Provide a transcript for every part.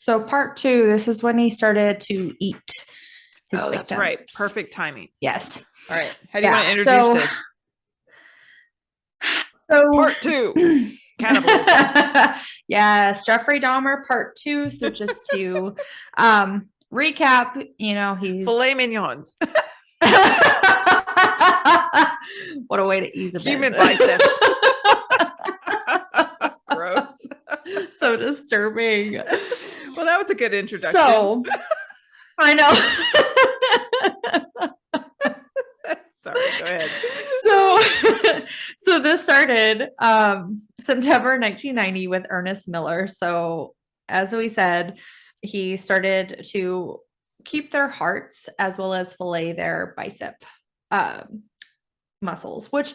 So part two, this is when he started to eat his Oh, that's right. victims. Perfect timing. Yes. All right. How do you want to introduce this? So Part two, cannibalism. yes, Jeffrey Dahmer part two. So just to recap, he's Filet mignons. what a way to ease a Human bit. biceps. Gross. So disturbing. Well, that was a good introduction. So I know. Sorry, go ahead. So this started September 1990 with Ernest Miller. So as we said, he started to keep their hearts as well as fillet their bicep muscles, which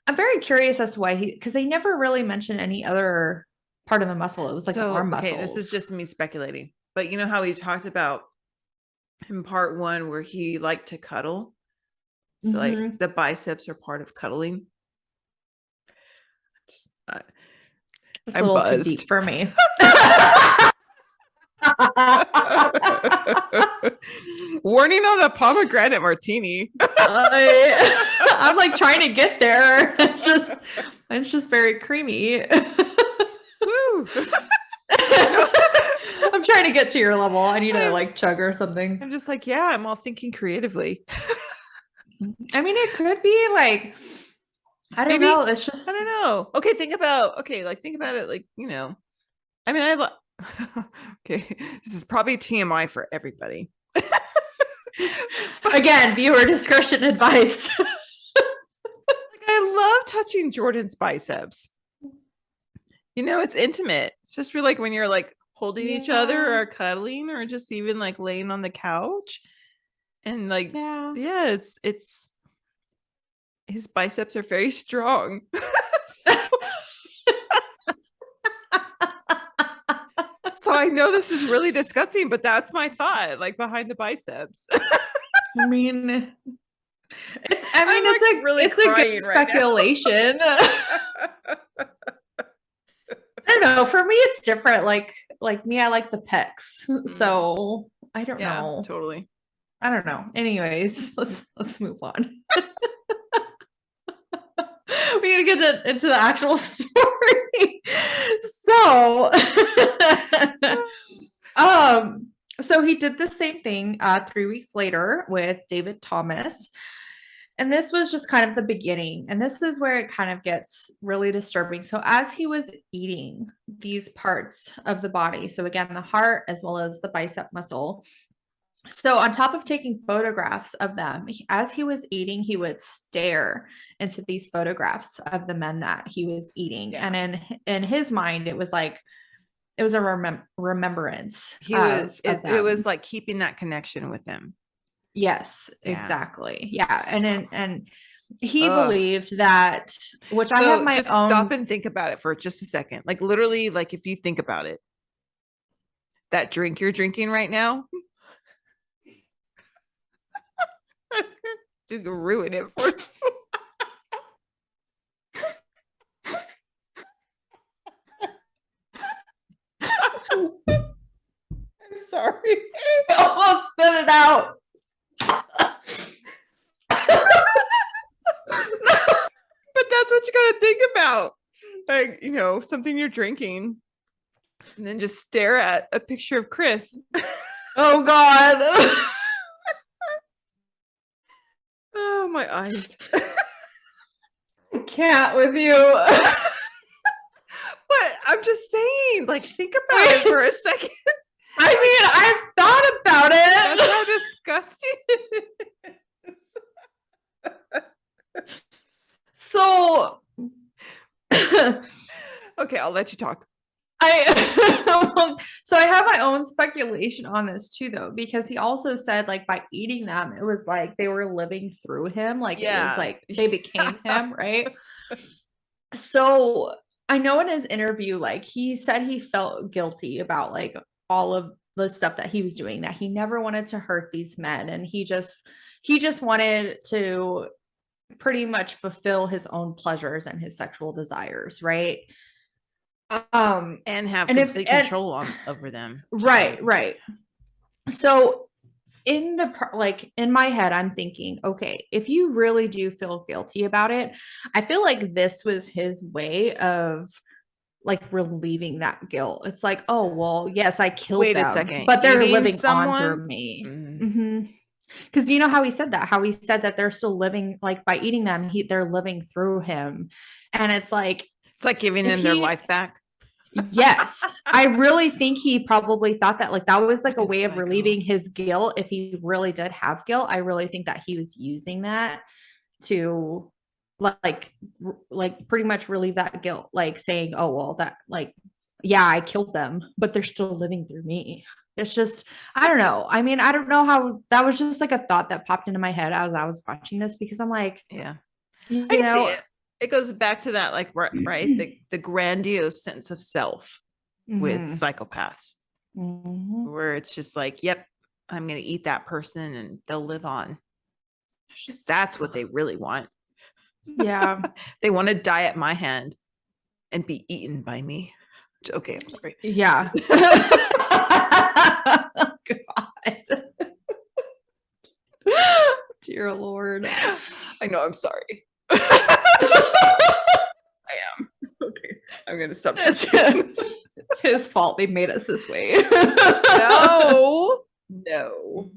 I'm very curious as to why because they never really mentioned any other part of the muscle. It was like arm muscles. Okay, this is just me speculating. But you know how we talked about in part one where he liked to cuddle? So like the biceps are part of cuddling. It's a little buzzed. too deep for me. Warning on the pomegranate martini. I'm like trying to get there. It's just very creamy. Woo. I'm trying to get to your level. I need to like chug or something. I'm just like, yeah, I'm all thinking creatively. I mean, it could be like, I don't know. It's just, I don't know. Okay, think about it like, I mean, okay, this is probably TMI for everybody. Again, viewer discretion advised. Like, I love touching Jordan's biceps. It's intimate, especially like when you're like holding each other or cuddling or just even like laying on the couch. And like, yeah, it's his biceps are very strong. So I know this is really disgusting, but that's my thought, like behind the biceps. I mean, it's a good speculation. I don't know. For me, it's different. Like me, I like the pecs. So I don't know. Totally. I don't know. Anyways, let's move on. We need to get into the actual story. So he did the same thing 3 weeks later with David Thomas. And this was just kind of the beginning. And this is where it kind of gets really disturbing. So as he was eating these parts of the body, so again, the heart as well as the bicep muscle. So on top of taking photographs of them, as he was eating, he would stare into these photographs of the men that he was eating. Yeah. And in his mind, it was like, it was a remembrance. It was like keeping that connection with them. Yes, exactly. Yeah. And he believed that, which I have my own. Stop and think about it for just a second. Like literally, like if you think about it, that drink you're drinking right now, didn't ruin it for I'm sorry. I almost spit it out. But that's what you gotta think about. Like, something you're drinking. And then just stare at a picture of Chris. Oh God. Oh, my eyes. I can't with you. But I'm just saying, like, think about it for a second. I mean, I've thought about it. That's how disgusting it is. So, okay, I'll let you talk. So I have my own speculation on this too, though, because he also said like by eating them, it was like they were living through him, like it was like they became him, right? So I know in his interview, like he said he felt guilty about like all of the stuff that he was doing, that he never wanted to hurt these men, and he just wanted to pretty much fulfill his own pleasures and his sexual desires, right? And have and complete control over them. Right. So in my head, I'm thinking, okay, if you really do feel guilty about it, I feel like this was his way of like relieving that guilt. It's like, oh, well, yes, I killed Wait a them, second. but they're Eating living on someone? through me. Because you know how he said that? How he said that they're still living, like by eating them, they're living through him. And it's like giving them their life back. Yes, I really think he probably thought that like that was like a way of psycho. relieving his guilt. If he really did have guilt, I really think that he was using that to like pretty much relieve that guilt, like saying, oh, well, that like, yeah, I killed them, but they're still living through me. It's just, I don't know. I mean, I don't know how that was just like a thought that popped into my head as I was watching this because I'm like, yeah, you I can know, see it. It goes back to that, like, right, the grandiose sense of self with psychopaths, where it's just like, yep, I'm going to eat that person and they'll live on. That's what they really want. Yeah. They want to die at my hand and be eaten by me. Okay, I'm sorry. Yeah. God. Dear Lord. I know, I'm sorry. I am. Okay, I'm gonna stop. It's his fault. They made us this way. No,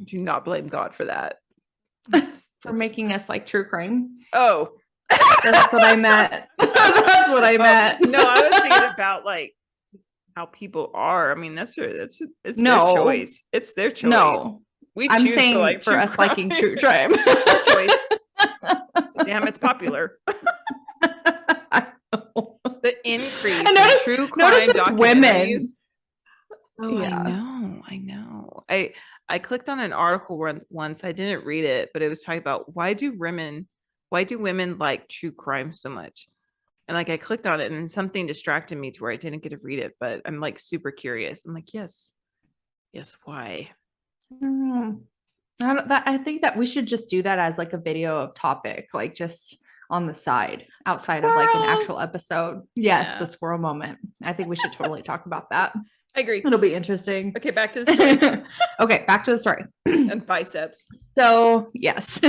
do not blame God for that. For making us like true crime. Oh, that's what I meant. That's what I meant. No, I was thinking about like how people are. I mean, it's their choice. It's their choice. No, I'm saying to like for us crime. Liking true crime. Our choice. Damn, it's popular. The increase in true crime documentaries. Women. Oh, yeah. I know. I clicked on an article once. I didn't read it, but it was talking about why do women like true crime so much? And like I clicked on it and something distracted me to where I didn't get to read it, but I'm like super curious. I'm like, yes, why? I think that we should just do that as like a video of topic, like just on the side outside of like an actual episode. Yes, a squirrel moment. I think we should totally talk about that. I agree. It'll be interesting. Okay, back to the story. Okay, back to the story. And biceps. So yes.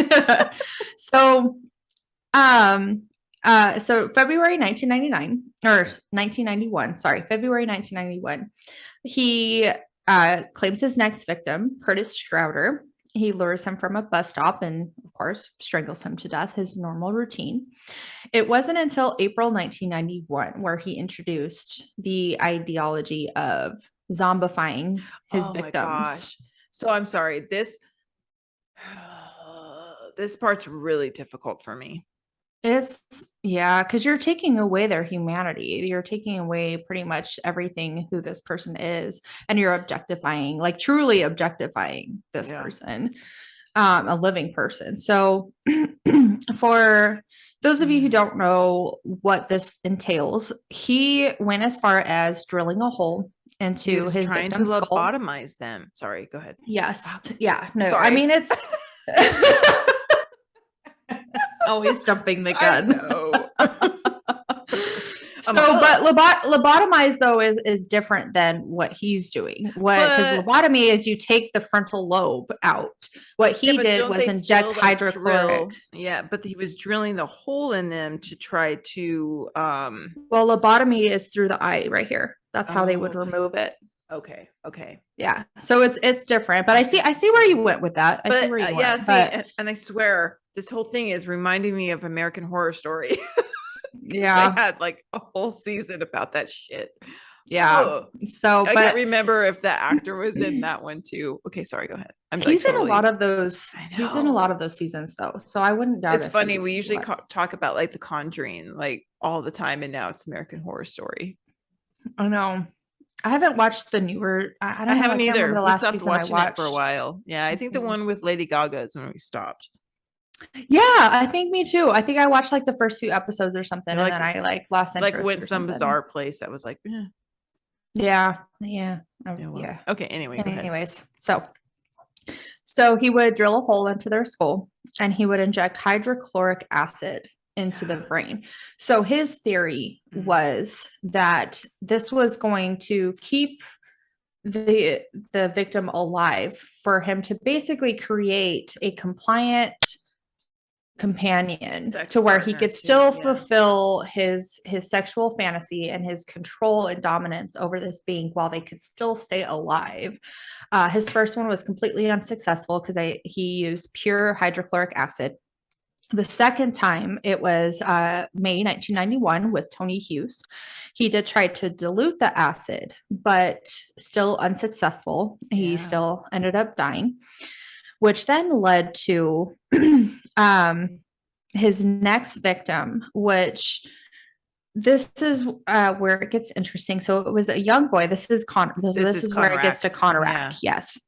So February 1999 or 1991, sorry, February 1991, he claims his next victim, Curtis Schroeder. He lures him from a bus stop and, of course, strangles him to death, his normal routine. It wasn't until April 1991 where he introduced the ideology of zombifying his victims. My gosh. So I'm sorry. This part's really difficult for me. It's because you're taking away their humanity. You're taking away pretty much everything who this person is, and you're objectifying, like truly objectifying this person, a living person. So for those of you who don't know what this entails, he went as far as drilling a hole into his trying to lobotomize them. Sorry, go ahead. Yes. Yeah. No, sorry. I mean, it's always jumping the gun. But lobotomize though is different than what he's doing. Because lobotomy is you take the frontal lobe out. What he did was inject hydrochloric. But he was drilling the hole in them to try to. Well, lobotomy is through the eye right here. That's how they would remove it. Okay. Yeah. So it's different. But I see where you went with that. I see where you went. And I swear this whole thing is reminding me of American Horror Story. Yeah. They had like a whole season about that shit. Yeah. Ugh. So I can't remember if the actor was in that one too. Okay, sorry, go ahead. He's in a lot of those. He's in a lot of those seasons though. So I wouldn't doubt it's funny. We usually talk about like The Conjuring like all the time, and now it's American Horror Story. I know. I haven't watched the newer. I haven't either. We stopped watching it for a while. Yeah, I think the one with Lady Gaga is when we stopped. Yeah, I think me too. I think I watched like the first few episodes or something, and then I like lost interest. Like went some bizarre place that was like, yeah. Okay. Anyways, so he would drill a hole into their skull, and he would inject hydrochloric acid into the brain. So his theory was that this was going to keep the victim alive for him to basically create a compliant companion to where he could still fulfill his sexual fantasy and his control and dominance over this being while they could still stay alive. His first one was completely unsuccessful because he used pure hydrochloric acid. The second time, it was May 1991 with Tony Hughes. He did try to dilute the acid, but still unsuccessful. He still ended up dying, which then led to his next victim, which this is where it gets interesting. So it was a young boy. This is where it gets to Conarac. Yes.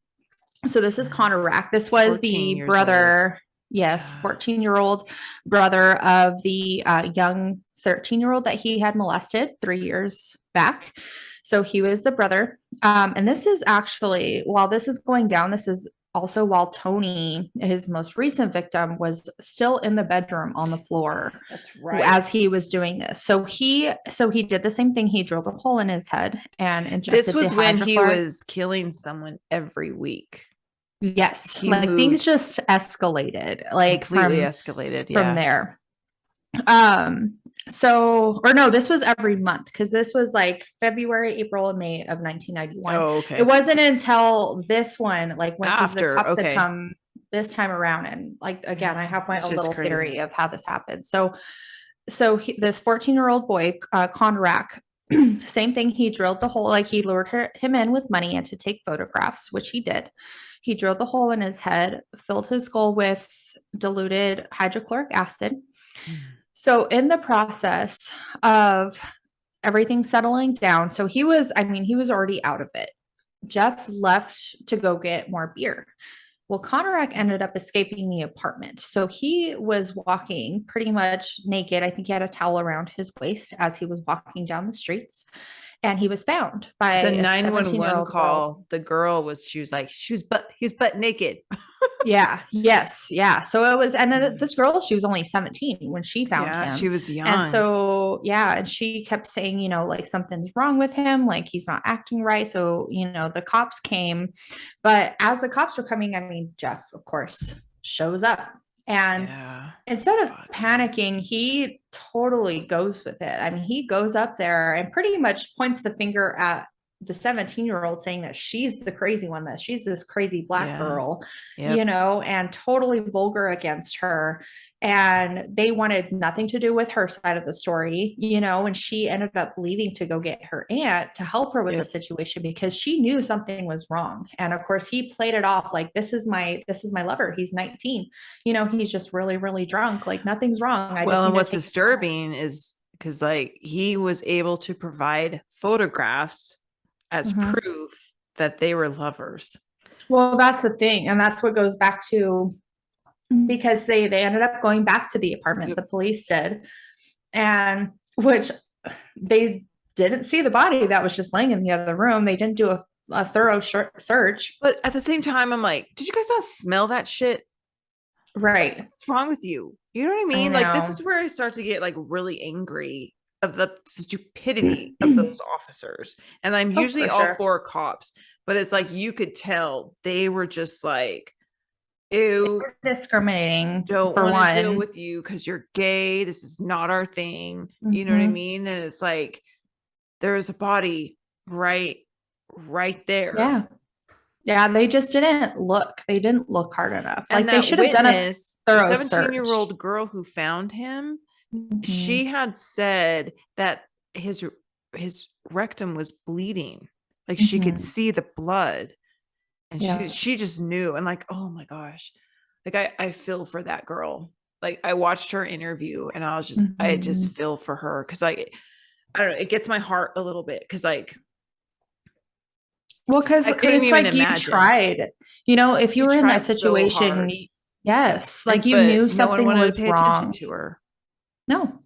So this is Conarac. This was the brother. Old. Yes, 14-year-old brother of the young 13-year-old that he had molested 3 years back. So he was the brother. And this is actually, while this is going down, this is also while Tony, his most recent victim, was still in the bedroom on the floor. That's right. As he was doing this. So he did the same thing. He drilled a hole in his head and injected. This was when he was killing someone every week. Yes, like things just escalated, like completely escalated from there. So, or no, this was every month because this was like February, April, and May of 1991. Oh, okay. It wasn't until this one, like when after the cops had come this time around, and like again, I have my own little theory of how this happened. So this 14-year-old boy, Conrack. Same thing. He drilled the hole, like he lured him in with money and to take photographs, which he did. He drilled the hole in his head, filled his skull with diluted hydrochloric acid. So in the process of everything settling down, so he was already out of it. Jeff left to go get more beer. Well, Conarac ended up escaping the apartment. So he was walking pretty much naked. I think he had a towel around his waist as he was walking down the streets. And he was found by the 911 call. Girl. The girl he's butt naked. Yeah. Yes. Yeah. So it was, and then this girl, she was only 17 when she found him. She was young. And so, and she kept saying, like something's wrong with him. Like he's not acting right. So, the cops came, but as the cops were coming, Jeff, of course, shows up. And instead of panicking, he totally goes with it. He goes up there and pretty much points the finger at the 17-year-old saying that she's the crazy one, that she's this crazy black girl, and totally vulgar against her. And they wanted nothing to do with her side of the story, and she ended up leaving to go get her aunt to help her with the situation because she knew something was wrong. And of course he played it off like, this is my lover. He's 19, he's just really, really drunk. Like nothing's wrong. And what's disturbing is because he was able to provide photographs as proof that they were lovers. Well, that's the thing. And that's what goes back to, because they ended up going back to the apartment, the police did, and which they didn't see the body that was just laying in the other room. They didn't do a thorough search. But at the same time, I'm like, did you guys not smell that shit? Right. What's wrong with you? You know what I mean? Like, this is where I start to get really angry of the stupidity of those officers. And I'm usually all for cops, but it's like, you could tell they were just like, ew, discriminating. Don't want to deal with you because you're gay. This is not our thing. You know what I mean? And it's like, there's a body right there. Yeah, they just didn't look. They didn't look hard enough. Like they should have done a thorough 17-year-old girl who found him. She had said that his rectum was bleeding. Like she could see the blood. And she just knew. And like, oh my gosh. Like I feel for that girl. Like I watched her interview and I was just, I just feel for her. Cause I don't know, it gets my heart a little bit. Cause like, well, cause it's like you tried, if you were in that situation, yes. Like you knew something was wrong to her. No.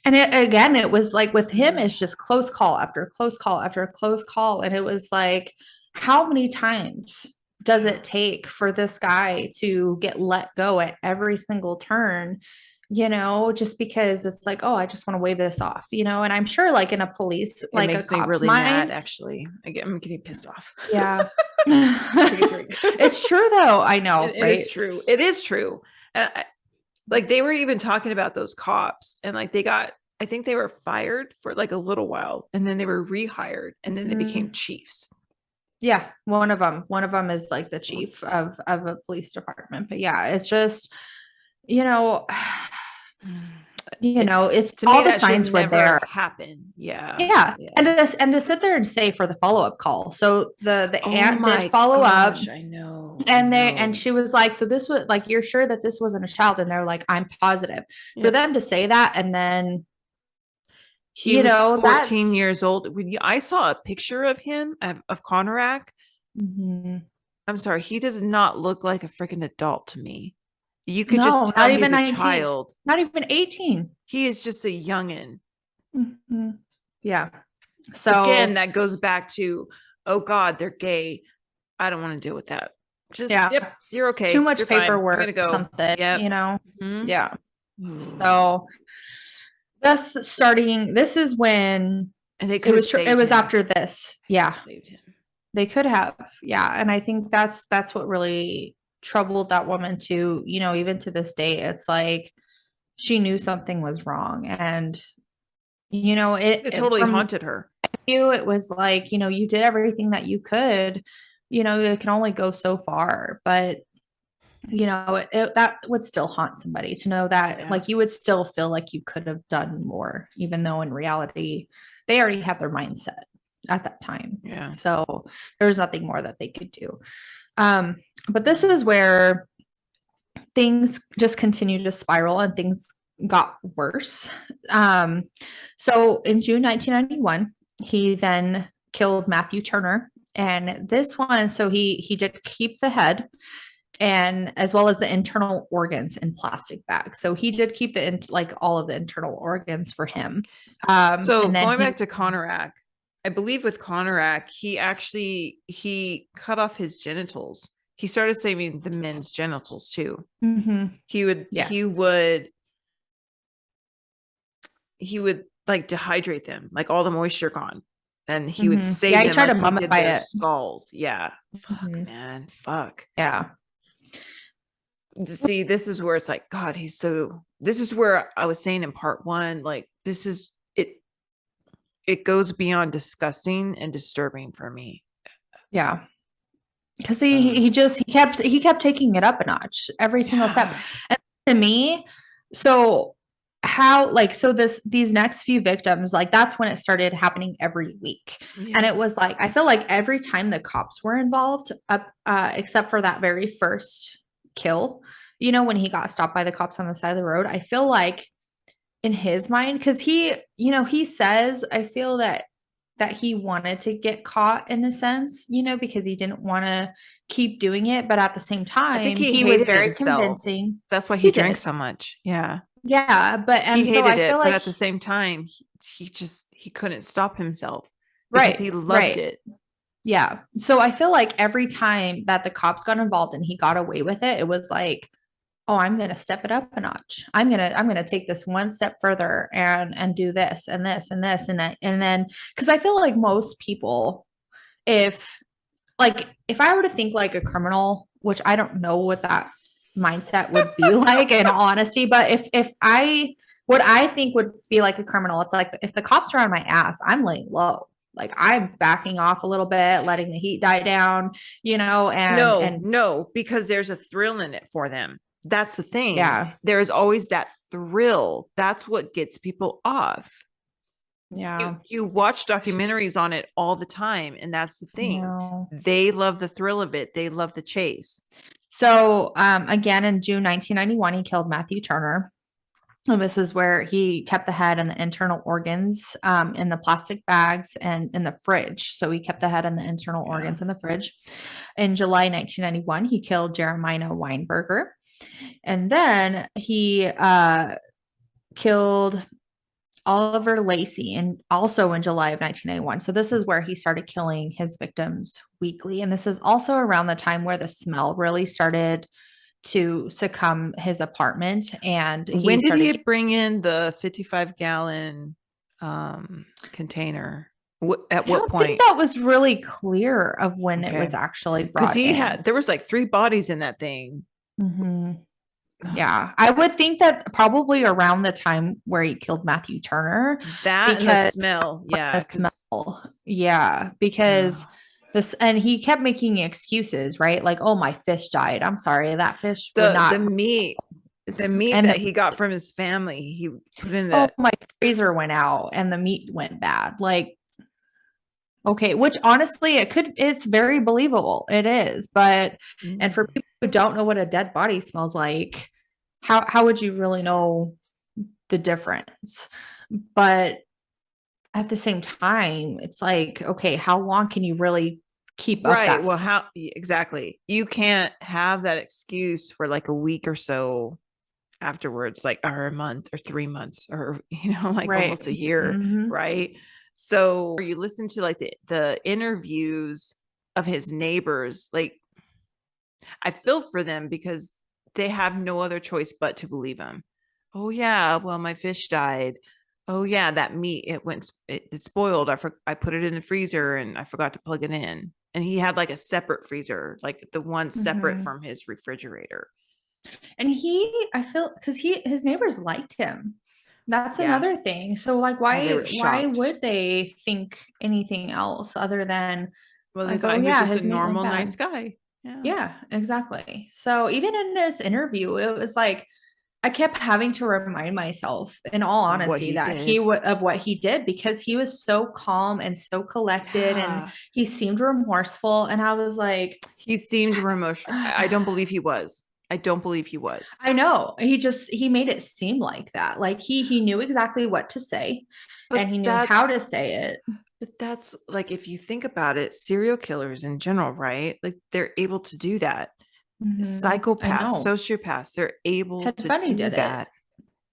And it was like with him, it's just close call after close call after close call. And it was like, how many times does it take for this guy to get let go at every single turn just because it's like, oh, I just want to wave this off, and I'm sure like in a police, It like a makes me cop's really mad, mind. actually. I'm getting pissed off. Yeah. Take a drink. It's true though. I know, It is right? true. It is true. Like they were even talking about those cops, and like I think they were fired for like a little while, and then they were rehired, and then they became chiefs. Yeah, one of them is like the chief of a police department. But yeah, it's just, you know, it's To me, all the that should signs were never there. happen. Yeah. Yeah. And Yeah. to sit there and say for the follow-up call. So the Oh aunt did my follow up, gosh, I know. I and know. she was like, so this was like, you're sure that this wasn't a child? And they're like, I'm positive. For Yep. them to say that, and then He was 14 that's years old. I saw a picture of him of Conorak. Mhm. I'm sorry, he does not look like a freaking adult to me. You could just No, tell not he's even a 19, child. not even 18. He is just a youngin. Mhm. Yeah. Again, So that goes back to, oh God, they're gay. I don't want to deal with that. Just, yeah, yep, you're too okay. much You're fine. I'm paperwork gonna or go. something, Yep. Mhm. Yeah. So that's starting. This is when And they it could have was. It saved was him. after this. They could Yeah, have saved him. they could have. Yeah, and I think that's what really troubled that woman too. Even to this day, it's like she knew something was wrong, and It it totally from haunted her. you, it was like you did everything that you could. It can only go so far, but that would still haunt somebody to know that, Yeah. like, you would still feel like you could have done more, even though in reality they already had their mindset at that time. Yeah. So there was nothing more that they could do. um but this is where things just continued to spiral and things got worse. So in June 1991, he then killed Matthew Turner. And this one, so he did keep the head and as well as the internal organs in plastic bags. So he did keep like all of the internal organs for him. So And then going back to Conorak, I believe with Conorak, he cut off his genitals. He started saving the men's genitals too. Mhm. He would Yes. he would like dehydrate them, like all the moisture gone. And he would Yeah, save he them tried to like he did their mummify it. skulls. Yeah. Fuck, Mhm. man. Fuck. Yeah. See, this is where it's like, God, this is where I was saying in part one, like this is it goes beyond disgusting and disturbing for me. Yeah. Because he kept taking it up a notch every single step. Yeah. And to me, so how, like, so these next few victims, like, that's when it started happening every week. And Yeah. it was like, I feel like every time the cops were involved, except for that very first kill, when he got stopped by the cops on the side of the road, I feel like in his mind, because he says, I feel that he wanted to get caught in a sense, because he didn't want to keep doing it. But at the same I think time, he he was hated very himself. convincing. That's why he He drank did. so much. Yeah. Yeah. But, He and so hated I feel it, but like, at the same time, he couldn't stop himself because right, he loved right. it. Yeah. So I feel like every time that the cops got involved and he got away with it, it was like, oh, I'm going to step it up a notch. I'm going to take this one step further and do this and this and this and that. And then, cause I feel like most people, if if I were to think like a criminal, which I don't know what that mindset would be like in all honesty, but if I what I think would be like a criminal, it's like if the cops are on my ass, I'm laying low. Like I'm backing off a little bit, letting the heat die down, and No, because there's a thrill in it for them. That's the thing. yeah. There is always that thrill. That's what gets people off. Yeah. You watch documentaries on it all the time, and that's the thing. No. They love the thrill of it. They love the chase. So again in June 1991, he killed Matthew Turner. And this is where he kept the head and the internal organs in the plastic bags and in the fridge. So he kept the head and the internal organs in the fridge. In July 1991, he killed Jeremiah Weinberger. And then he killed Oliver Lacey, and also in July of 1991. So this is where he started killing his victims weekly. And this is also around the time where the smell really started to succumb his apartment, and When did he bring in the 55-gallon container? At I what don't think point? that was really clear of when it was Okay. actually Because brought in. there was like 3 bodies in that thing. Mhm. Yeah, I would think that probably around the time where he killed Matthew Turner, That and the because smell. Yeah. the Because smell. Yeah, because this, and he kept making excuses, right? Like, oh, my fish died. I'm sorry, that fish would the not. meat, the meat And that he got from his family, he put in oh, the my freezer went out and the meat went bad. Like, okay, which honestly, it's very believable. It is, but and for people who don't know what a dead body smells like, how would you really know the difference? But at the same time, it's like, okay, how long can you really keep up right. that Well, how exactly? You can't have that excuse for like a week or so afterwards, like, or a month or 3 months or like right? almost a year, Mm-hmm. right? So you listen to like the interviews of his neighbors, like I feel for them because they have no other choice but to believe him. Oh yeah, well my fish died. Oh yeah, that meat it spoiled. I put it in the freezer and I forgot to plug it in. And he had like a separate freezer, like the one separate Mm-hmm. from his refrigerator. And I feel because his neighbors liked him. That's Yeah. another thing. So like Oh, they were why shocked. would they think anything else other than Well, they like, thought oh he was yeah, just a his meat went normal, bad. nice guy. Yeah. Yeah, exactly. So even in this interview, it was like I kept having to remind myself, in all Of what honesty, he that did. of what he did, because he was so calm and so collected, and Yeah. he seemed remorseful. And I was like, He seemed remorseful. I don't believe he was. I don't believe he was. I know he made it seem like that. Like he knew exactly what to say, and But he knew how that's to say it. but that's like if you think about it, serial killers in general, right? Like they're able to do that. I Psychopaths, know sociopaths, they're able Ted to Bundy do did it. that.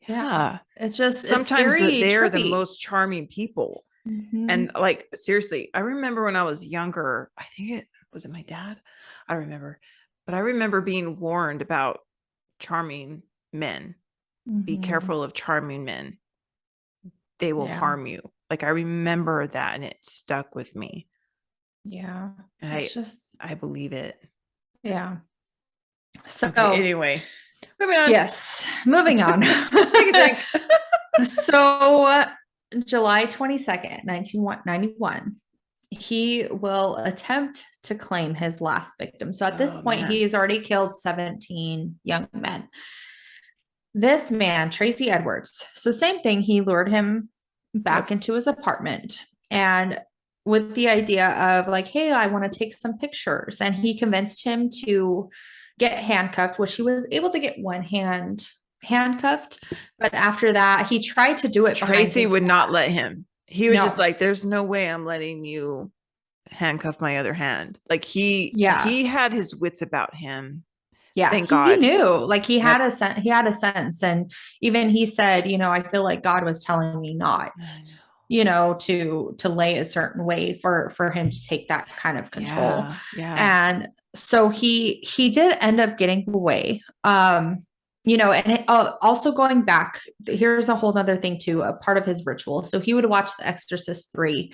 Yeah, Yeah. it's Sometimes very they're the trippy. most charming people. Mhm. And like seriously, I remember when I was younger, I think it was it my dad? I don't remember. But I remember being warned about charming men. Be Mhm. careful of charming men. They will Yeah, harm you. Like I remember that and it stuck with me. yeah. And It's just I believe it. yeah. Okay, So anyway. Moving on. yes, moving on. Take a drink. So July 22nd, 1991, he will attempt to claim his last victim. So at this Oh point, man. he's already killed 17 young men. This man, Tracy Edwards, so same thing, he lured him back Yep. into his apartment, and with the idea of like, hey, I want to take some pictures. And he convinced him to get handcuffed, which he was able to get one hand handcuffed. But after that, he tried to do it behind Tracy his would not back. let him. He was just No. like, there's no way I'm letting you handcuff my other hand. Like Yeah. he had his wits about him. Yeah, Thank he God. knew, like Yep. he had a sense, and even he said, I feel like God was telling me not, I know. to lay a certain way for him to take that kind of control. Yeah. Yeah. And so he did end up getting away. And also going back, here's a whole other thing too, a part of his ritual. So he would watch The Exorcist 3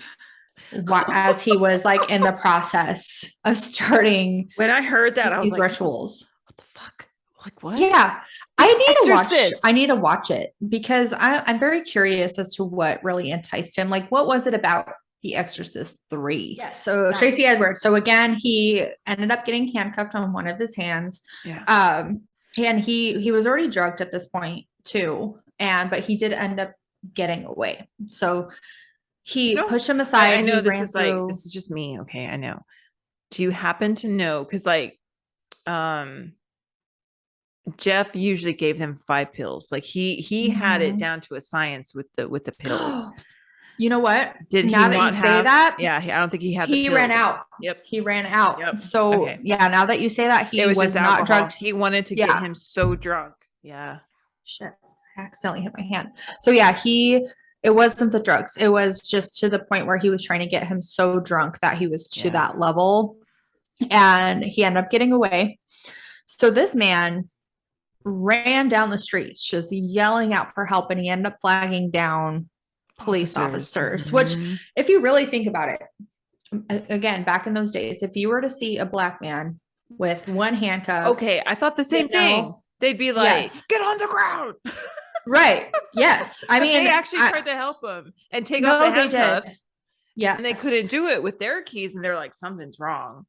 as he was like in the process of starting When I heard that, I was these like, rituals. what the fuck? Like what? Yeah, The I Exorcist. need to watch it because I'm very curious as to what really enticed him. Like, what was it about The Exorcist 3? Yes. So Tracy Edwards. So again, he ended up getting handcuffed on one of his hands. Yeah. And he was already drugged at this point too. But he did end up getting away. So he pushed him aside. I know He this ran is like through. this is just me. Okay, I know. Do you happen to know? Because like um Jeff usually gave them 5 pills. Like he had it Mhm. down to a science with the pills. You know what? Did he Now that you not say have? that, Yeah, I don't think he had the he ran pills. out. Yep. He ran out. Yep. So Okay. yeah, now that you say that, It he was just was not alcohol. drugged. He wanted to get Yeah. him so drunk. Yeah. Shit. I accidentally hit my hand. So yeah, it wasn't the drugs. It was just to the point where he was trying to get him so drunk that he was to Yeah. that level. And he ended up getting away. So this man ran down the streets just yelling out for help, and he ended up flagging down police officers, which, if you really think about it, again, back in those days, if you were to see a black man with one handcuff, okay, I thought the same thing. They'd be like, yes, get on the ground. right, yes. I But mean, they actually tried to help him and take off no, the they did. handcuffs, Yeah, and they couldn't do it with their keys, and they're like, something's wrong.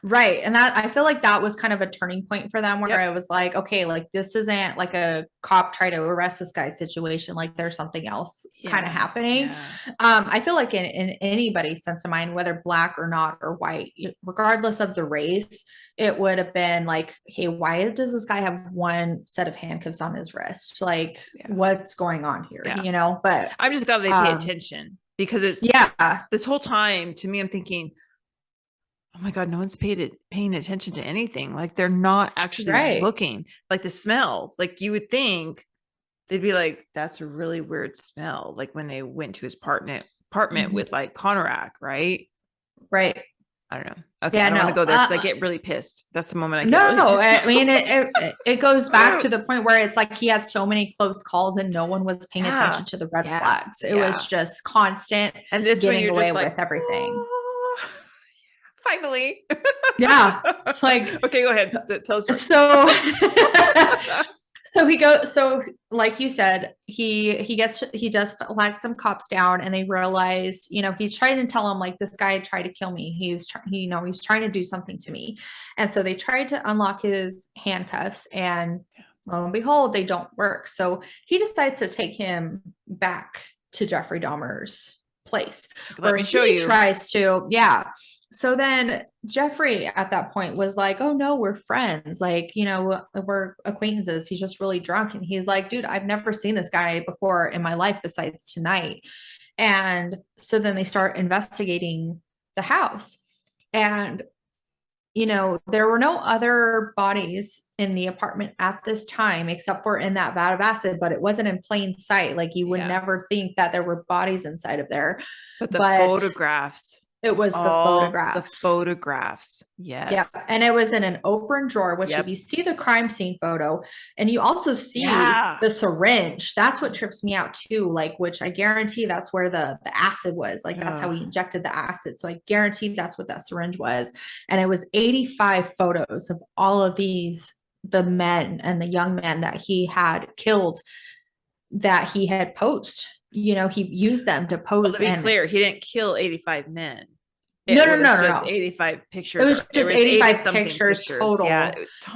right. And that, I feel like that was kind of a turning point for them, where Yep. I was like, okay, like this isn't like a cop try to arrest this guy situation. Like there's something else kind of happening. I feel like in anybody's sense of mind, whether black or not or white, regardless of the race, it would have been like, hey, why does this guy have one set of handcuffs on his wrist? Like, what's going on here? You know, but I'm just glad they pay attention, because it's this whole time to me, I'm thinking, oh my God, no one's paying attention to anything. Like they're not actually looking. Like the smell, like you would think they'd be like, that's a really weird smell. Like when they went to his apartment with like Conorak, right? Right. I don't know. Okay, I don't want to go there because I get really pissed. That's the moment I get really pissed. I mean, it goes back to the point where it's like he had so many close calls and no one was paying attention to the red flags. It was just constant, and this getting away with everything. Finally. Yeah. It's like, okay, go ahead. Tell us. So so like you said, he does flag some cops down, and they realize, you know, he's trying to tell him like, this guy tried to kill me. He's trying to do something to me. And so they tried to unlock his handcuffs, and lo and behold, they don't work. So he decides to take him back to Jeffrey Dahmer's place, where he tries to, So then Jeffrey at that point was like, oh no, we're friends. Like, you know, we're acquaintances. He's just really drunk. And he's like, dude, I've never seen this guy before in my life besides tonight. And so then they start investigating the house. And, you know, there were no other bodies in the apartment at this time, except for in that vat of acid, but it wasn't in plain sight. Like you would never think that there were bodies inside of there. But the photographs. It was the photographs. Yes. Yeah. And it was in an open drawer, which if you see the crime scene photo, and you also see the syringe, that's what trips me out too. Like, which I guarantee that's where the acid was. Like that's how he injected the acid. So I guarantee that's what that syringe was. And it was 85 photos of all of these, the men and the young men that he had killed, that he had posed. You know, he used them to pose. Well, to be clear, he didn't kill 85 men. No. 85 pictures. It was just 85 pictures total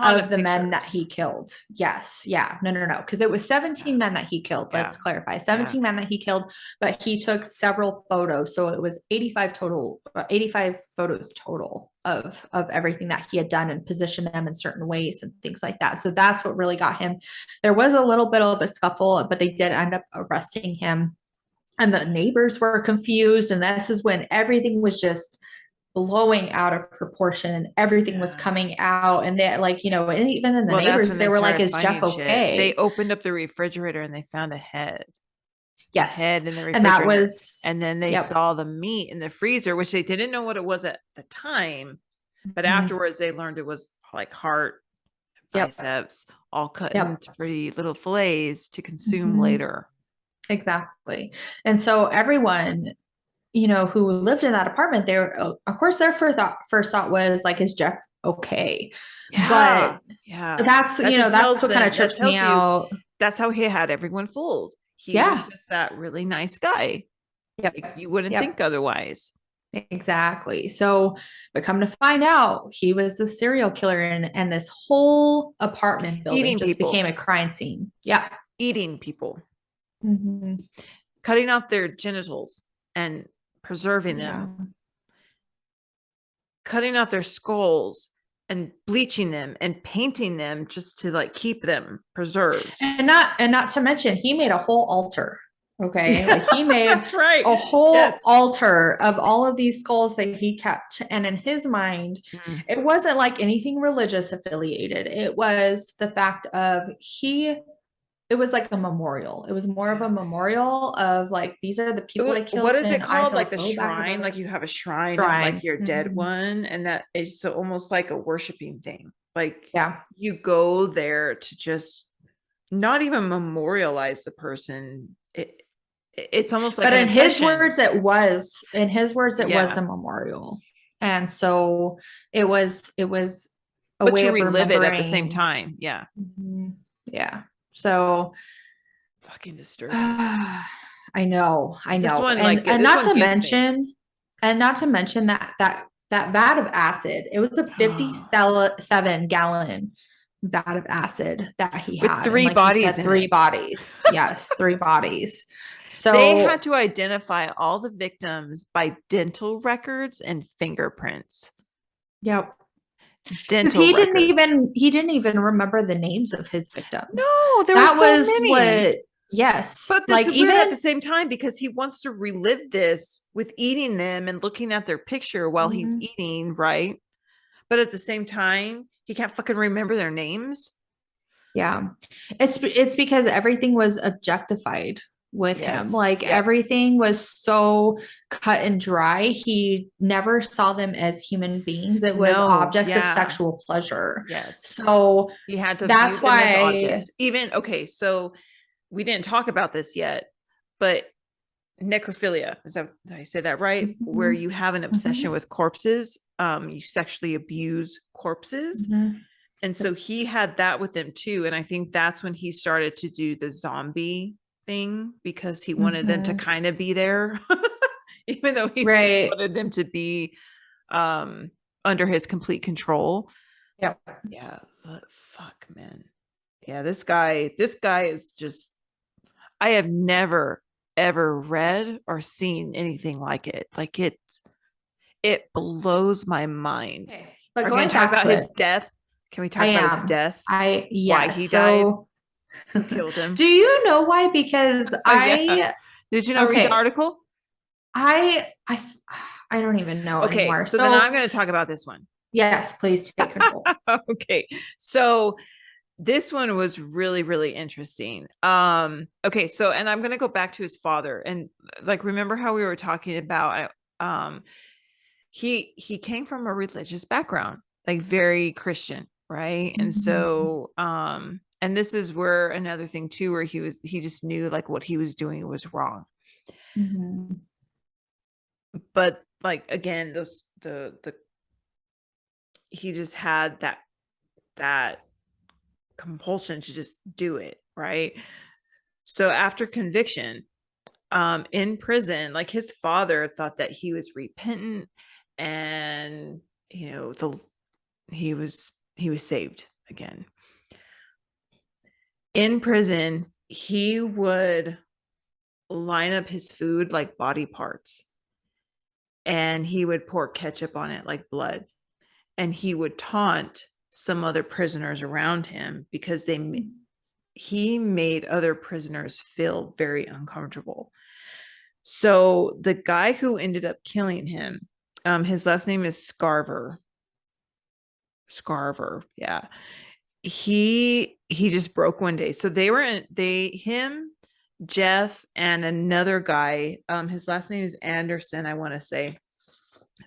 of the men that he killed. Yes. Yeah. No. Because it was 17 men that he killed. Let's clarify. 17 men that he killed, but he took several photos. So it was 85 photos total of everything that he had done and positioned them in certain ways and things like that. So that's what really got him. There was a little bit of a scuffle, but they did end up arresting him. And the neighbors were confused. And this is when everything was just blowing out of proportion and everything was coming out. And they, like, you know, and even in the neighbors, they were like, is Jeff okay? They opened up the refrigerator and they found a head. Yes. Head in the refrigerator. And that was, and then they saw the meat in the freezer, which they didn't know what it was at the time. But afterwards they learned it was like heart, biceps, all cut into pretty little fillets to consume later. Exactly. And so everyone, you know, who lived in that apartment, there, of course, their first thought was like, is Jeff okay? But that's you know, that's what kind of trips me out. That's how he had everyone fooled. He was just that really nice guy. Like, you wouldn't think otherwise. Exactly. So, but come to find out, he was the serial killer, and this whole apartment building became a crime scene. Yeah. Eating people. Cutting off their genitals and preserving them, cutting off their skulls and bleaching them and painting them just to like keep them preserved. And not to mention, he made a whole altar. Okay. Like he made that's right. a whole altar of all of these skulls that he kept. And in his mind, it wasn't like anything religious affiliated. It was the fact of it was like a memorial. It was more of a memorial of like, these are the people that killed. What is it called? Like the shrine? Like you have a shrine. Of like your dead one. And that is so almost like a worshiping thing. Like, Yeah. you go there to just not even memorialize the person. It's almost like But an in his obsession. words, it was Yeah. a memorial. And so it was a But way to of relive it at the same remembering. time. Yeah. Mhm. Yeah. So Fucking disturbing. I know, I This know. one, And like, this one gets me. not to mention that vat of acid, it was a 57-gallon vat of acid that he With had. And three like you bodies said, in three it. bodies. Yes, three bodies. They had So, to identify all the victims by dental records and fingerprints. yep. Because Dental records. he didn't even remember the names of his victims. No, there were That so was many. what, yes. But that's Like weird at even the same time because he wants to relive this with eating them and looking at their picture while he's Mhm. eating, right? But at the same time, he can't fucking remember their names. Yeah. It's because everything was objectified with him. Yes. Like Yep. everything was so cut and dry. He never saw them as human beings. It was No. objects of Yeah. sexual pleasure. Yes. So He had to view that's them as why. objects. Even, okay, so we didn't talk about this yet, but necrophilia, is that, did I say that right? Where Mhm, you have an obsession mhm, with corpses, you sexually abuse corpses. mhm. And so he had that with him too. And I think that's when he started to do the zombie thing because he wanted them to Mhm. kind of be there, even though he still Right. wanted them to be um, under his complete control. Yep. Yeah, but fuck, man. Yeah, this guy is just, I have never ever read or seen anything like it. Like it blows my mind. Okay. But Are we going going to talk back about to his it, death? Can we I talk about his am. death? Why Yes. he died? So Who killed him? do you know why? Because Yeah. Did you not read the okay, article? I I I don't even know Okay, anymore. so then I'm So going to talk about this one. yes, please take control. Okay. So this one was really really interesting. Okay, so and I'm going to go back to his father and like remember how we were talking about he came from a religious background, like very Christian, right? And Mhm. so and this is where another thing too where he just knew like what he was doing was wrong. Mhm. But like again, those the he just had that compulsion to just do it, right? So after conviction, in prison, like his father thought that he was repentant and he was saved again. In prison, he would line up his food like body parts and he would pour ketchup on it like blood and he would taunt some other prisoners around him because he made other prisoners feel very uncomfortable. So the guy who ended up killing him, his last name is Scarver, yeah. He just broke one day. So him, Jeff, and another guy. His last name is Anderson, I want to say.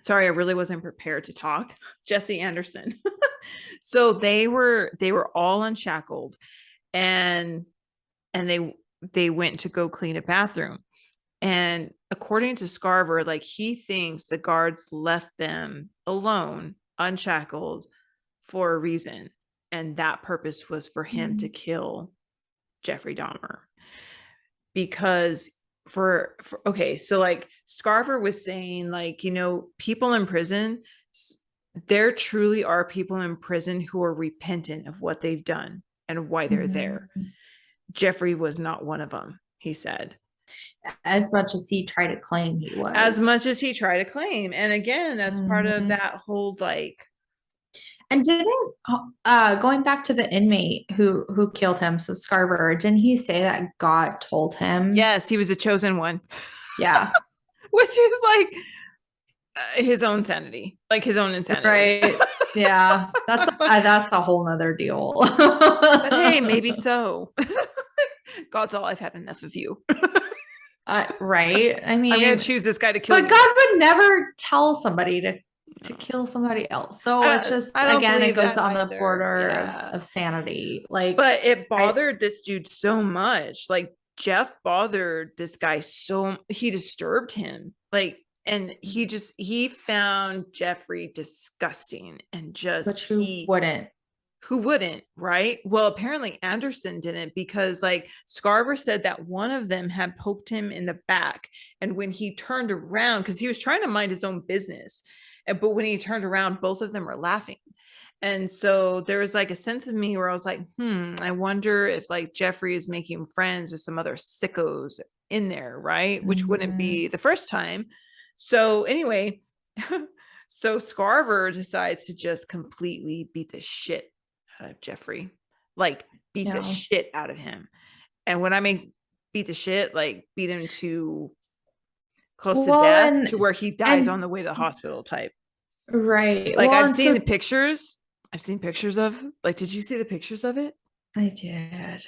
Sorry, I really wasn't prepared to talk. Jesse Anderson. So they were all unshackled and they went to go clean a bathroom. And according to Scarver, like he thinks the guards left them alone, unshackled, for a reason. And that purpose was for him to Mhm. kill Jeffrey Dahmer. Because for okay, so like Scarver was saying, like, people in prison, there truly are people in prison who are repentant of what they've done and why they're there. Mhm. Jeffrey was not one of them, he said. As much as he tried to claim he As was. much as he tried to claim. And again, that's part of Mhm. that whole like, And didn't going back to the inmate who killed him, so Scarver, didn't he say that God told him? yes, he was a chosen one, Yeah. which is like his own sanity, like his own insanity. Right. Yeah. That's a whole nother deal. But hey, maybe so. God's all, I've had enough of you. Right. I I'm going to mean, choose this guy to kill but you. God would never tell somebody to to kill somebody else. So it's I, just, I don't again, it believe goes that on the either. border Yeah. of sanity. Like, But it I, bothered this dude so much. Like Jeff bothered this guy so he disturbed him. Like, and he found Jeffrey disgusting and but just who wouldn't? who wouldn't, right? Well, apparently Anderson didn't because like Scarver said that one of them had poked him in the back. And when he turned around, because he was trying to mind his own business, but when he turned around, both of them were laughing. And so there was like a sense of me where I was like, I wonder if like Jeffrey is making friends with some other sickos in there, right? Which wouldn't be the first time. So anyway, so Scarver decides to just completely beat the shit out of Jeffrey, like beat the shit out of him. And when I mean beat the shit, like beat him to close to death to where he dies on the way to the hospital type. Right. Like I've seen the pictures. I've seen pictures of like, did you see the pictures of it? I did.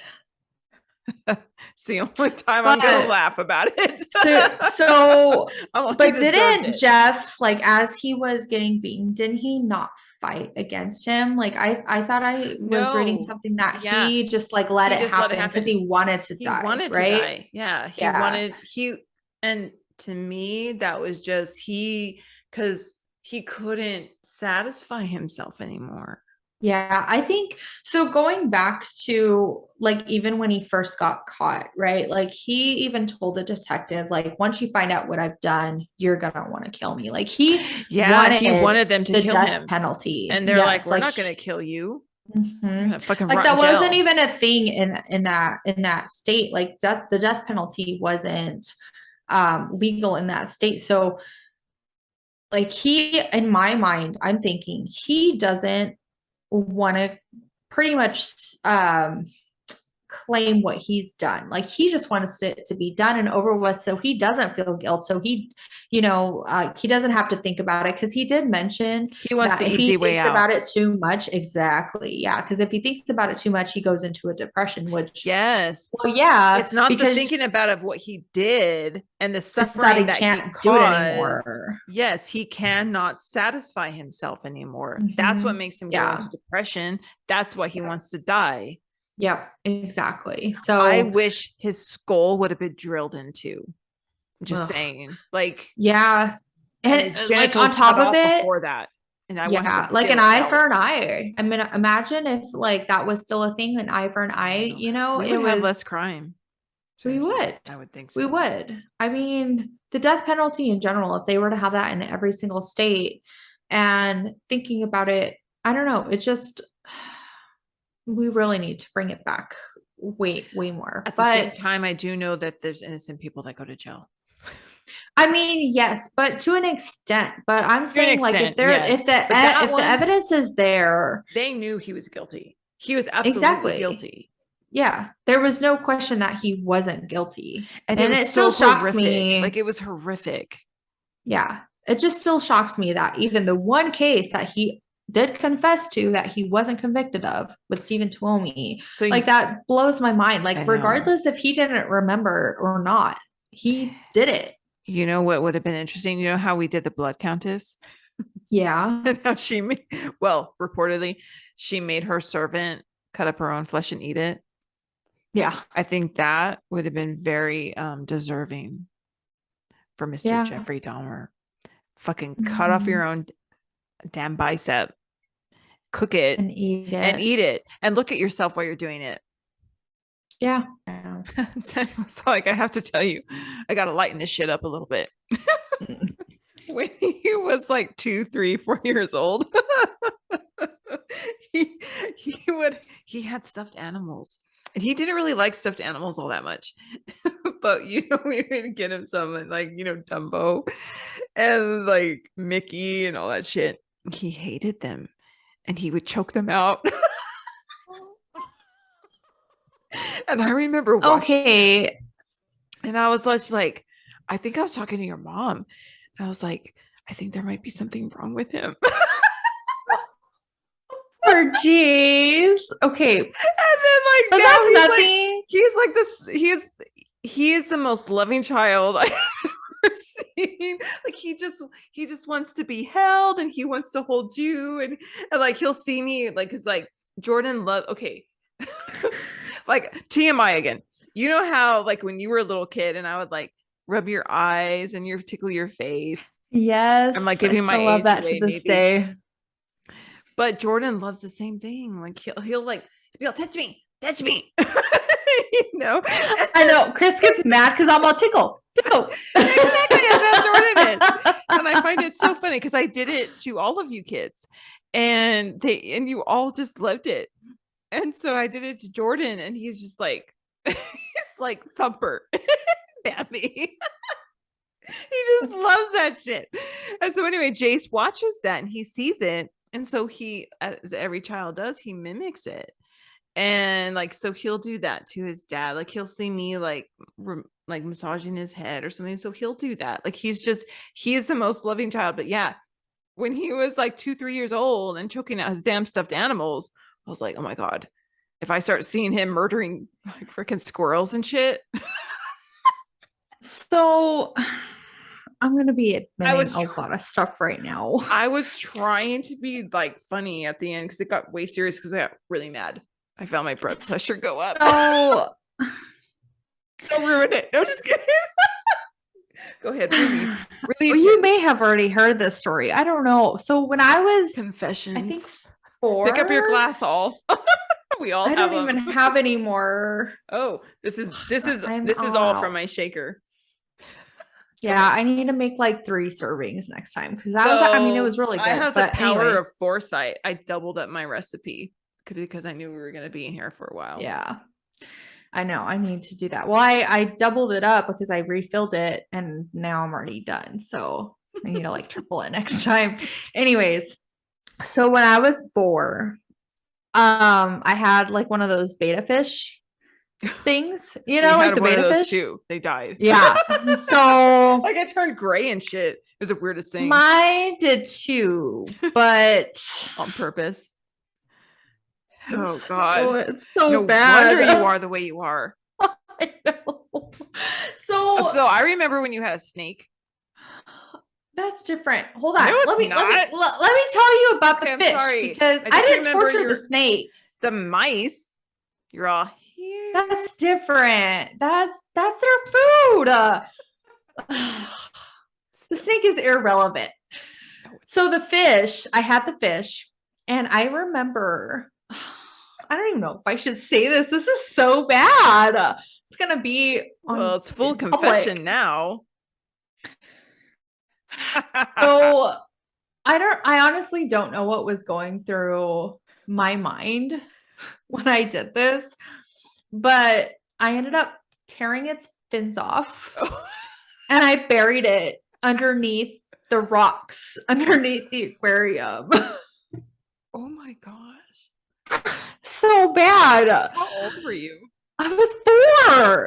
It's the only time I'm gonna laugh about it. But didn't Jeff, like as he was getting beaten, didn't he not fight against him? Like I thought I was reading something that he just like let it happen because he wanted to die. He wanted to die. Yeah. He wanted and to me that was just because he couldn't satisfy himself anymore. Yeah, I think so. Going back to like even when he first got caught, right? Like he even told the detective, like, once you find out what I've done, you're gonna want to kill me. Like he wanted them to the kill death him penalty, and they're like, we're not gonna kill you. Fucking like that wasn't even a thing in that state. Like the death penalty wasn't legal in that state. So like he, in my mind, I'm thinking he doesn't want to pretty much claim what he's done. Like he just wants it to be done and over with so he doesn't feel guilt. So he, he doesn't have to think about it because he did mention he wants that the if easy he way thinks out. about it too much, exactly. Yeah. Because if he thinks about it too much, he goes into a depression, which well, yeah. It's not the thinking about of what he did and the suffering that he caused. Do it anymore. Yes, he cannot satisfy himself anymore. That's what makes him go into depression. That's why he wants to die. Yep, exactly. So I wish his skull would have been drilled into. I'm just saying, like, yeah, and his like on top of it before that. And I want to like an eye for an eye. I mean, imagine if like that was still a thing, an eye for an eye. You know, we would have less crime. We would. I would think so. We would. I mean, the death penalty in general, if they were to have that in every single state, and thinking about it, I don't know. It's just we really need to bring it back way more. At the same time, I do know that there's innocent people that go to jail. I mean, yes, but to an extent. But I'm saying, like, if the evidence is there, they knew he was guilty. He was absolutely guilty. Yeah, there was no question that he wasn't guilty, and it still shocks me. Like it was horrific. Yeah, it just still shocks me that even the one case that he did confess to that he wasn't convicted of with Stephen Tuomi, so like that blows my mind. Like regardless if he didn't remember or not, he did it. You know what would have been interesting? You know how we did the blood countess? Yeah. And how reportedly, she made her servant cut up her own flesh and eat it. Yeah. I think that would have been very deserving for Mr. Jeffrey Dahmer. Fucking cut off your own damn bicep, cook it and eat it and look at yourself while you're doing it. Yeah. So like I have to tell you, I gotta lighten this shit up a little bit. When he was like 2, 3, 4 years old, he had stuffed animals. And he didn't really like stuffed animals all that much. But we would get him some like, Dumbo and like Mickey and all that shit. He hated them and he would choke them out. And I remember watching and I was like, I think I was talking to your mom. And I was like, I think there might be something wrong with him. Or jeez. Okay. And then like but that's nothing. He's like this. He is the most loving child I've ever seen. Like he just wants to be held, and he wants to hold you, and like he'll see me like it's like Jordan love. Okay, like TMI again. You know how like when you were a little kid, and I would like rub your eyes and you tickle your face. I'm like Yes, I giving my still love age that away, to this maybe. day. But Jordan loves the same thing. Like he'll like he'll touch me, touch me. I know. Chris gets mad because I'm all tickle. Exactly, that's how Jordan is. And I find it so funny because I did it to all of you kids, and you all just loved it. And so I did it to Jordan, and he's just like he's like thumper at me. He just loves that shit. And so anyway, Jace watches that and he sees it, and so he, as every child does, he mimics it. And like so he'll do that to his dad. Like he'll see me like like massaging his head or something, so he'll do that. Like he is the most loving child. But yeah, when he was like 2-3 years old and choking out his damn stuffed animals, I was like, oh my god, if I start seeing him murdering like freaking squirrels and shit. So I'm gonna be admitting a lot of stuff right now. I was trying to be like funny at the end because it got way serious because I got really mad. I felt my blood pressure go up. So Don't ruin it. No, just kidding. Go ahead, release. You may have already heard this story. I don't know. So when I was Confessions. I think 4. Pick up your glass, all. We all. I don't even have any more. Oh, this is all from my shaker. Yeah, I need to make like 3 servings next time because I mean, it was really good. I have the power of foresight. I doubled up my recipe because I knew we were going to be in here for a while. Yeah, I know. I need to do that. Well, I doubled it up because I refilled it and now I'm already done. So I need to like triple it next time. Anyways, so when I was 4, I had like one of those beta fish things, like the beta fish too. They died. Yeah. So like I turned gray and shit. It was the weirdest thing. Mine did too, but on purpose. Oh god. It's so no bad. wonder you are the way you are. I know. So I remember when you had a snake. That's different. Hold on. No, let me tell you about the fish because I didn't torture the snake. The mice. You're all here. That's different. That's their food. The snake is irrelevant. So the fish, I had the fish, and I remember, I don't even know if I should say this. This is so bad. It's gonna be it's full confession now. So I honestly don't know what was going through my mind when I did this, but I ended up tearing its fins off and I buried it underneath the rocks underneath the aquarium. Oh my gosh. So bad. How old were you? I was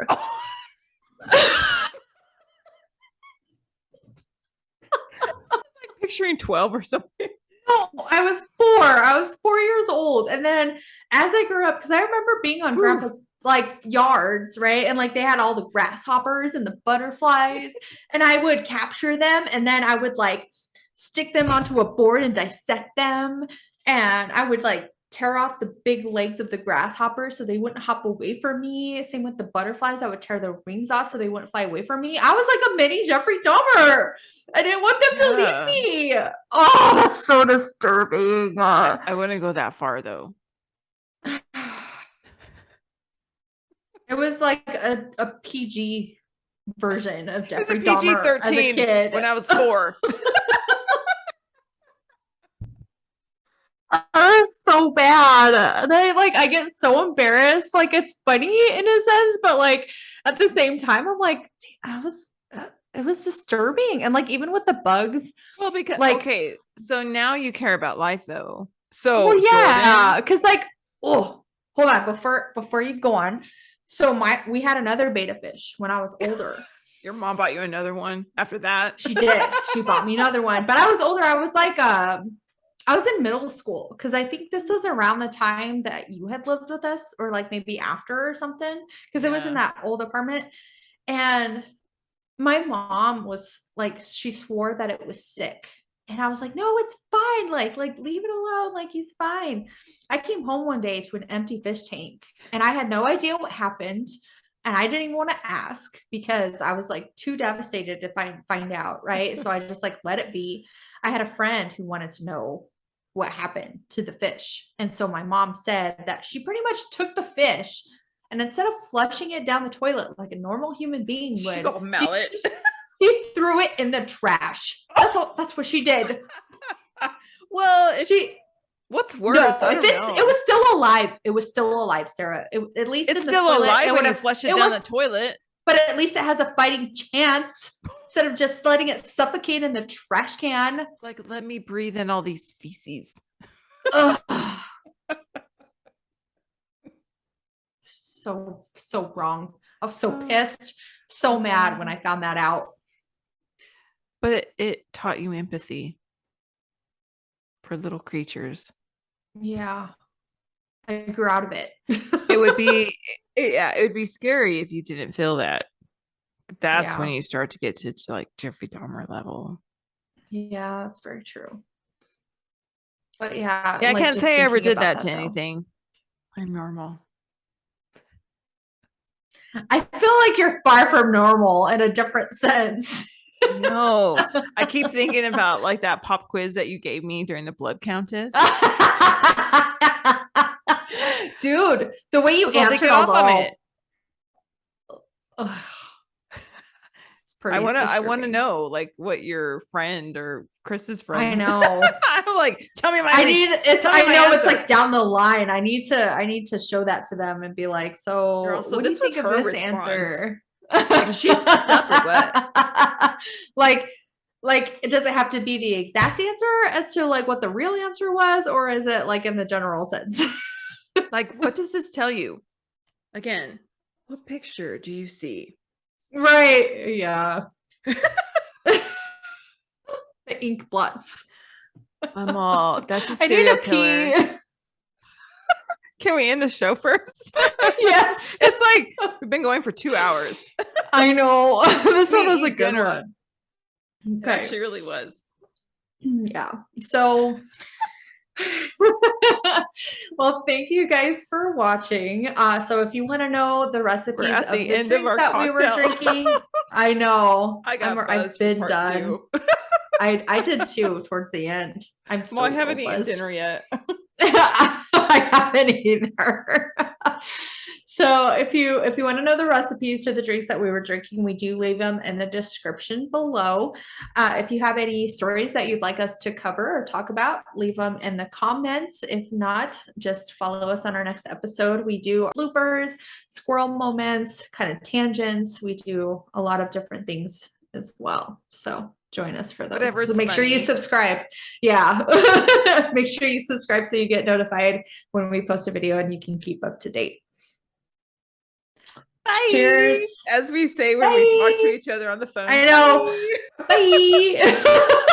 4. Like picturing 12 or something. No, I was 4. I was 4 years old. And then as I grew up, because I remember being on grandpa's like yards, right? And like they had all the grasshoppers and the butterflies, and I would capture them and then I would like stick them onto a board and dissect them. And I would like tear off the big legs of the grasshoppers so they wouldn't hop away from me. Same with the butterflies. I would tear their wings off so they wouldn't fly away from me. I was like a mini Jeffrey Dahmer. I didn't want them to leave me. Oh, that's so disturbing. I wouldn't go that far though. It was like a PG version of Jeffrey Dahmer. It was a PG-13 as a kid. when I was 4. Was so bad. And I get so embarrassed. Like it's funny in a sense, but like at the same time, I'm like, it was disturbing. And like even with the bugs. Well, because like, okay, so now you care about life though. So well, yeah, because like, oh, hold on, before you go on. So we had another beta fish when I was older. Your mom bought you another one after that? She did. She bought me another one. But I was older. I was like I was in middle school because I think this was around the time that you had lived with us, or like maybe after or something, because it was in that old apartment. And my mom was like, she swore that it was sick. And I was like, no, it's fine. Like leave it alone. Like he's fine. I came home one day to an empty fish tank and I had no idea what happened. And I didn't even want to ask because I was like too devastated to find out. Right. So I just like let it be. I had a friend who wanted to know what happened to the fish. And so my mom said that she pretty much took the fish and instead of flushing it down the toilet like a normal human being She's would, all mallet. she threw it in the trash. That's what she did. Well, if she, what's worse? No, I don't know. it was still alive. It was still alive, Sarah. At least it's still toilet, alive when you flush it down the toilet. But at least it has a fighting chance instead of just letting it suffocate in the trash can. It's like, let me breathe in all these feces. So wrong. I was so pissed, so mad when I found that out. But it taught you empathy for little creatures. Yeah. I grew out of it. It would be scary if you didn't feel that. That's when you start to get to like Jeffrey Dahmer level. Yeah, that's very true. But yeah, I can't say I ever did that to anything. I'm normal. I feel like you're far from normal in a different sense. No, I keep thinking about like that pop quiz that you gave me during the Blood Countess. Dude, the way you answered it. I want to know like what your friend or Chris's friend. I know. I'm like, tell me my. It's like down the line. I need to show that to them and be like, so girl, what do you think of this response. answer? Like, she fucked up or what? like does it have to be the exact answer as to like what the real answer was, or is it like in the general sense? Like, what does this tell you? Again, what picture do you see? Right. Yeah. The ink blots. I'm all, that's a serial killer. Pee. Can we end the show first? Yes. It's like we've been going for 2 hours. I know. This one was a good one. Okay. It actually really was. Yeah. So well, thank you guys for watching. So if you want to know the recipes of the drinks that we were drinking, I know. I've been done. I did too towards the end. I haven't eaten dinner yet. I haven't either. So if you want to know the recipes to the drinks that we were drinking, we do leave them in the description below. If you have any stories that you'd like us to cover or talk about, leave them in the comments. If not, just follow us on our next episode. We do bloopers, squirrel moments, kind of tangents. We do a lot of different things as well. So join us for those. So make sure you subscribe. Yeah. Make sure you subscribe so you get notified when we post a video and you can keep up to date. Bye. Cheers. As we say when we talk to each other on the phone. I know. Bye. Bye.